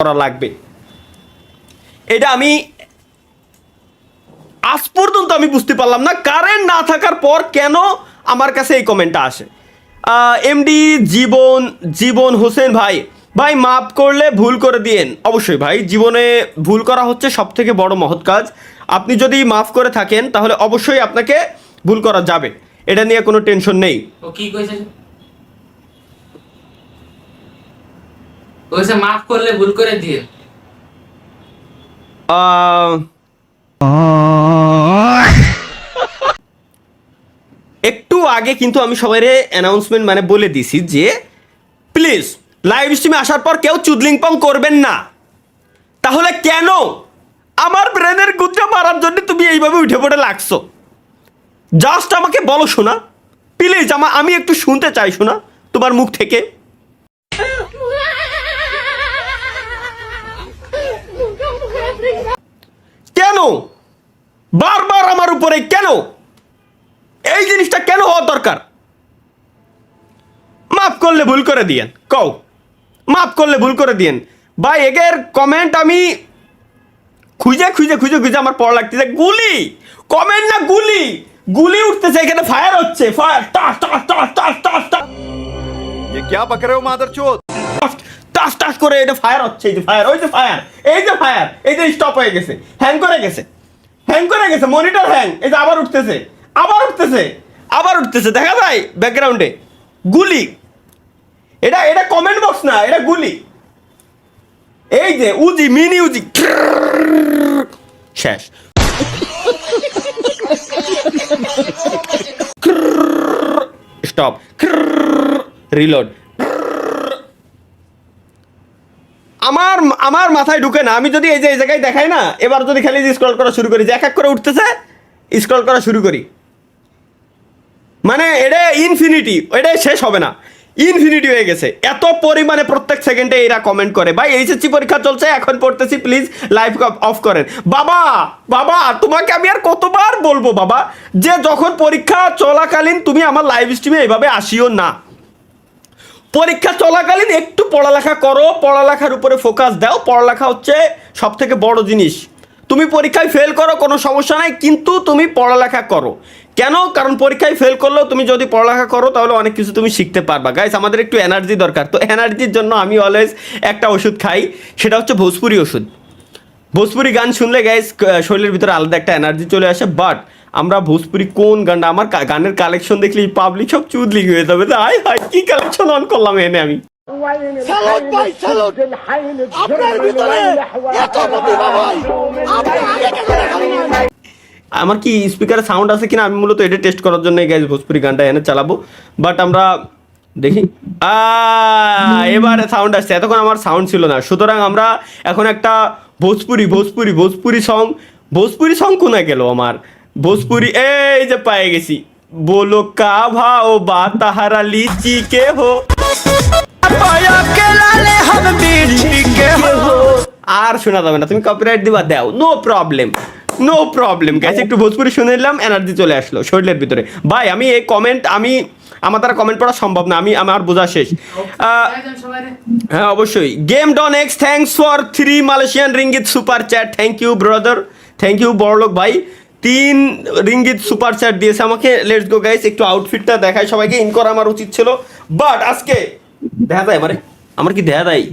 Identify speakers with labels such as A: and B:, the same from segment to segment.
A: করা লাগবে। এটা আমি আজ পর্যন্ত আমি বুঝতে পারলাম না কারেন্ট না থাকার পর কেন আমার কাছে এই কমেন্টটা আসে। এমডি জীবন হোসেন ভাই, ভাই মাফ করলে ভুল করে দিয়েন। অবশ্যই ভাই, জীবনে ভুল করা হচ্ছে সব থেকে বড় মহৎ কাজ। আপনি যদি মাফ করে থাকেন তাহলে অবশ্যই আপনাকে ভুল করা যাবে, এটা নিয়ে কোনো টেনশন নেই।
B: ও কি কইছে? কইছে মাফ করলে ভুল করে দিয়েন।
A: একটু আগে কিন্তু আমি সবাইরে অ্যানাউন্সমেন্ট মানে বলে দিছি যে প্লিজ লাইভ স্ট্রিমে আসার পর কেউ চুদলিংপং করবেন না। তাহলে কেন আমার ব্রেনের গুদ্রা মারার জন্য তুমি এইভাবে উঠে পড়ে লাগছো? জাস্ট আমাকে বলো শোনা, প্লিজ। আমি একটু শুনতে চাই শোনা তোমার মুখ থেকে। কেন বারবার আমার উপরে কেন এই জিনিসটা কেন হওয়া দরকার? মাফ করলে ভুল করে দিয়েন, কও মাফ করলে ভুল করে দিয়েন। ভাই এগের কমেন্ট আমি খুঁজে খুঁজে খুঁজে খুঁজে আমার পড়া লাগতেছে। গুলি কমেন্ট না, গুলি গুলি উঠতেছে, এখানে ফায়ার হচ্ছে, ফায়ার টাস টাস টাস টাস টাস টাস।
C: ये क्या बक रहे हो मादरचोद?
A: টাস টাস করে এটা ফায়ার হচ্ছে। এই যে ফায়ার, ওই যে ফায়ার, এই যে ফায়ার, এই যে স্টপ হয়ে গেছে, হ্যাং করে গেছে, হ্যাং করে গেছে, মনিটর হ্যাং। এই যে আবার উঠতেছে, আবার উঠতেছে, আবার উঠতেছে, দেখা যায় ব্যাকগ্রাউন্ডে গুলি। এটা এটা কমেন্ট বক্স না, এটা গুলি। এই যে উজি, মিনি উজি, শেষ। Stop, reload. আমার মাথায় ঢুকে না। আমি যদি এই যে এই জায়গায় দেখাই না, এবার যদি খালি স্ক্রল করা শুরু করি, যে এক এক করে উঠতেছে, স্ক্রল করা শুরু করি, মানে এটা ইনফিনিটি, এটা শেষ হবে না, ইনফিনিটি হয়ে গেছে। এত পরিমাণে প্রত্যেক সেকেন্ডে এরা কমেন্ট করে। ভাই এইচএসসি পরীক্ষা চলছে, এখন পড়তেছি, প্লিজ লাইভ অফ করেন। বাবা বাবা তোমাকে আমি আর কতবার বলবো বাবা, যে যখন পরীক্ষা চলাকালীন তুমি আমার লাইভ স্ট্রিমে এইভাবে আসিও না। পরীক্ষা চলাকালীন একটু পড়ালেখা করো, পড়ালেখার উপরে ফোকাস দাও। পড়ালেখা হচ্ছে সব থেকে বড় জিনিস। তুমি পরীক্ষায় ফেল করো কোনো সমস্যা নাই, কিন্তু তুমি পড়ালেখা করো। কেন? কারণ পরীক্ষায় ফেল করলেও তুমি যদি পড়ালেখা করো তাহলে অনেক কিছু তুমি শিখতে পারবা। গাইস আমাদের একটু এনার্জি দরকার, তো এনার্জির জন্য আমি অলওয়েজ একটা ওষুধ খাই, সেটা হচ্ছে ভোজপুরি ওষুধ। ভোজপুরি গান শুনলে গাইস শরীরের ভিতরে আলাদা একটা এনার্জি চলে আসে। বাট আমরা ভোজপুরি কোন গানটা, আমার গানের কালেকশন দেখলে পাবলিক সব চুদলিং হয়ে যাবে। হাই হাই কি কালেকশন অন করলাম এনে আমি।
D: স্যালুট ভাই স্যালুট, আপনার ভিতরে এত প্রতিভা ভাই, আপনি আগে কেন?
A: আমার কি স্পিকারে সাউন্ড আছে কিনা, আমি মূলত এটা টেস্ট করার জন্য গাইস ভোজপুরি গানটা এনে চালাবো। বাট আমরা দেখি, এবারে সাউন্ড আসছে, এতক্ষণ আমার সাউন্ড ছিল না। সুতরাং আমরা এখন একটা ভোজপুরি সং কোথায় গেল আমার ভোজপুরি? এই যে পায়ে গেছি, बोलो का भाव बा तहारा लीची के हो, আর शोना যাবে না, তুমি কপিরাইট দিবা, দাও, নো প্রবলেম গাইস। একটু ভোজপুরি শুনে নিলাম, এনার্জি চলে আসলো শরীরের ভিতরে। ভাই আমি এই কমেন্ট, আমার দ্বারা কমেন্ট পড়া সম্ভব না, আমার বোঝা শেষ। হ্যাঁ অবশ্যই। Game Don X, thanks for 3 Malaysian ringgit super chat. Thank you brother, thank you বড়লোক ভাই, 3 রিঙ্গিত সুপার চ্যাট দিয়েছে আমাকে। লেটস গো গাইস, একটু আউটফিটটা দেখাই সবাইকে। ইন করা আমার উচিত ছিল, বাট আজকে দেখা যায় আমার কি দেখা যায়?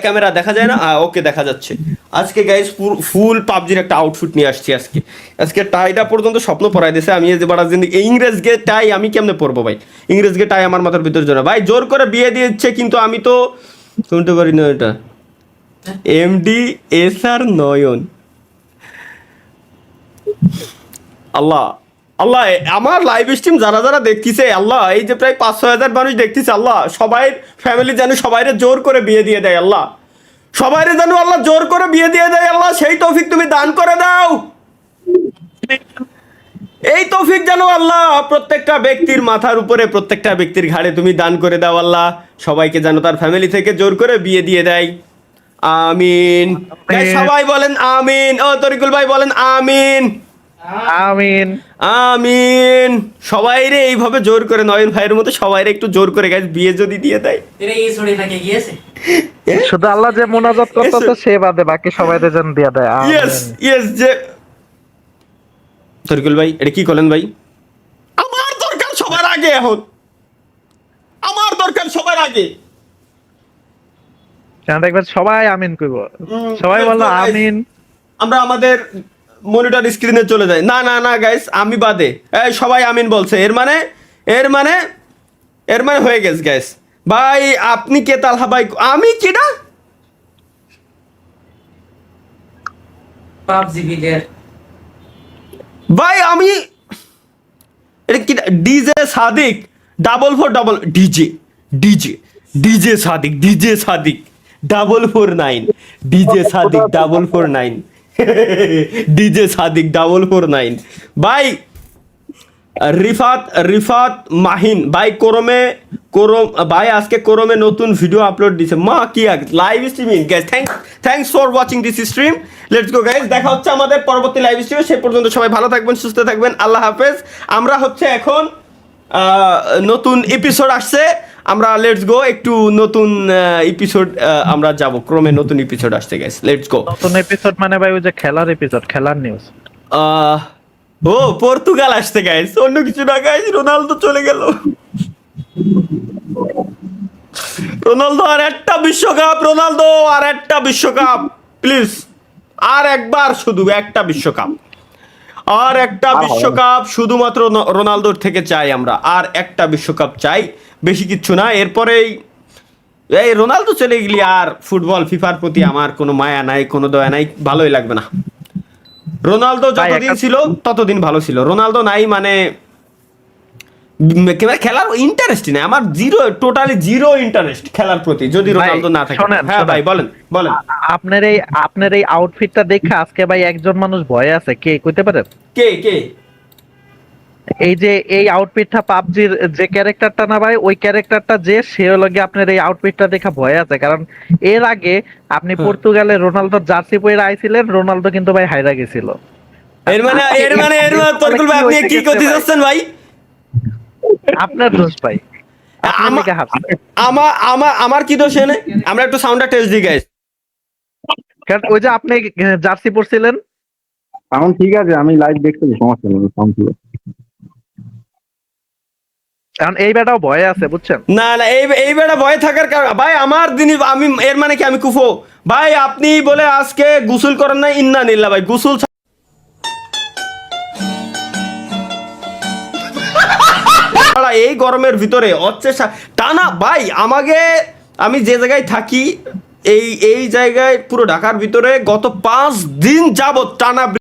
A: ক্যামেরা দেখা যায় না? ওকে দেখা যাচ্ছে। আজকে গাইস ফুল পাবজির একটা আউটফিট নিয়ে আসছি। আজকে টাইটা পর্যন্ত স্বপ্ন পড়াই দিয়েছে। আমি এই যে বড় জিনিস ইংরেজ গে টাই আমি কেমনে পরবো ভাই? ইংরেজ গে টাই আমার মাথার ভিতর জন্য ভাই জোর করে বিয়ে দিয়েছে, কিন্তু আমি তো শুনতে পারি না। এটা এমডি এসআর নয়ন। আল্লাহ আল্লাহ, আমার লাইভ স্ট্রিম যারা যারা দেখতেছে আল্লাহ, এই যে প্রায় 5-6 হাজার মানুষ দেখতেছে আল্লাহ, সবাই ফ্যামিলি যেন সবাইরে জোর করে বিয়ে দিয়ে দেয় আল্লাহ, সবাইরে যেন আল্লাহ জোর করে বিয়ে দিয়ে দেয় আল্লাহ, সেই তৌফিক তুমি দান করে দাও। এই তৌফিক যেন আল্লাহ প্রত্যেকটা ব্যক্তির মাথার উপরে, প্রত্যেকটা ব্যক্তির ঘাড়ে তুমি দান করে দাও আল্লাহ, সবাইকে যেন তার ফ্যামিলি থেকে জোর করে বিয়ে দিয়ে দেয়। আমিন। সবাই বলেন আমিন। ও তরিকুল ভাই বলেন আমিন।
E: আমিন
A: আমিন। সবাই রে এইভাবে জোর করে, নয়ন ভাইয়ের মতো সবাই রে একটু জোর করে গাইস বিয়ে যদি দিয়ে দেয়।
B: এরা এই ছড়ে থাকে গিয়েছে
E: শুধু আল্লাহ যে মোনাজাত করতেছে সে বাদে বাকি সবাইদের যেন দিয়ে দেয়
A: ইয়েস
E: আমিন।
A: ইয়েস যে তরিকুল ভাই এটা কি করলেন ভাই? আমার দরকার সবার আগে, এখন আমার দরকার সবার আগে।
E: কেন দেখবেন সবাই আমিন কইব, সবাই বললো
A: Let's go, guys.
E: আমিন।
A: আমরা আমাদের মনিটর স্ক্রিনে চলে যাই। না না না গাইস, আমি বাদে এই সবাই আমিন বলছে, এর মানে হয়ে গেছে গাইস। ভাই আপনি কে তালহা ভাই? আমি কিনা
B: পাবজি প্লেয়ার।
A: ভাই আমি এটা কি? DJ Sadiq 444 DJ Sadiq 449 DJ Sadiq 449 DJ Sadiq 449 ভাই। রিফাত মাহিন ভাই করম ভাই আজকে করমে নতুন ভিডিও আপলোড দিছে মা কি live streaming guys. Thanks for watching this stream. Let's go guys, দেখা হচ্ছে আমাদের পরবর্তী লাইভ স্ট্রিমে। সে পর্যন্ত সবাই ভালো থাকবেন, সুস্থ থাকবেন, আল্লাহ হাফেজ। আমরা হচ্ছে এখন নতুন এপিসোড আসছে, আমরা লেটস গো একটু নতুন এপিসোড আমরা যাব, ক্রমে নতুন এপিসোড আসছে গাইস। Let's go.
E: নতুন এপিসোড মানে ভাই ওই যে খেলার এপিসোড, খেলার নিউজ।
A: ও পর্তুগাল আসছে গাইস, অন্য কিছু না গাইস। রোনালদো চলে গেল, রোনালদো আর একটা বিশ্বকাপ প্লিজ, আর একবার, শুধু একটা বিশ্বকাপ, আর একটা বিশ্বকাপ শুধুমাত্র রোনালদোর থেকে চাই আমরা, আর একটা বিশ্বকাপ চাই, বেশি কিচ্ছু না। এরপরেই এই রোনালদো চলে গেলি আর ফুটবল ফিফার প্রতি আমার কোনো মায়া নাই, কোনো দয়া নাই, ভালোই লাগবে না। রোনালদো যতদিন ছিল ততদিন ভালো ছিল, রোনালদো নাই মানে খেলার ইন্টারেস্টই নাই আমার, টোটালি জিরো ইন্টারেস্ট খেলার প্রতি যদি রোনালদো না থাকে। হ্যাঁ ভাই বলেন।
E: আপনার এই আউটফিটটা দেখে আজকে ভাই একজন মানুষ ভয়ে আছে, কে কইতে পারেন?
A: কে
E: এই যে এই আউটফিটটা পাবজির যে ক্যারেক্টারটা না ভাই, ওই ক্যারেক্টারটা যে সে লগে আপনার এই আউটফিটটা দেখা ভয় আছে, কারণ এর আগে আপনি পর্তুগালে রোনালদোর জার্সি পরে আইছিলেন, রোনালদো কিন্তু ভাই হাইরা গেছিল।
A: এর মানে তরকুল ভাই আপনি কি করতে যাচ্ছেন ভাই?
E: আপনার দোষ ভাই,
A: আমার কি দোষ এনে? আমরা একটু সাউন্ডটা টেস্ট দিই গাইস।
E: কারণ ওই যে আপনি জার্সি পরছিলেন।
F: সাউন্ড ঠিক আছে, আমি লাইভ দেখতেছি, সমস্যা নেই, সাউন্ড ঠিক আছে।
E: কারণ এই বেটাও ভয়ে আছে বুঝছেন।
A: না এই বেটা ভয় থাকার কারণ ভাই আমার দিনই আমি এর মানে কি আমি কুফো ভাই? আপনি বলে আজকে গোসল করেন না, ইন্না নিল্লা ভাই গোসল এই গরমের ভিতরে হচ্ছে টানা ভাই। আমি যে জায়গায় থাকি এই জায়গায় পুরো ঢাকার ভিতরে গত 5 দিন যাবত টানা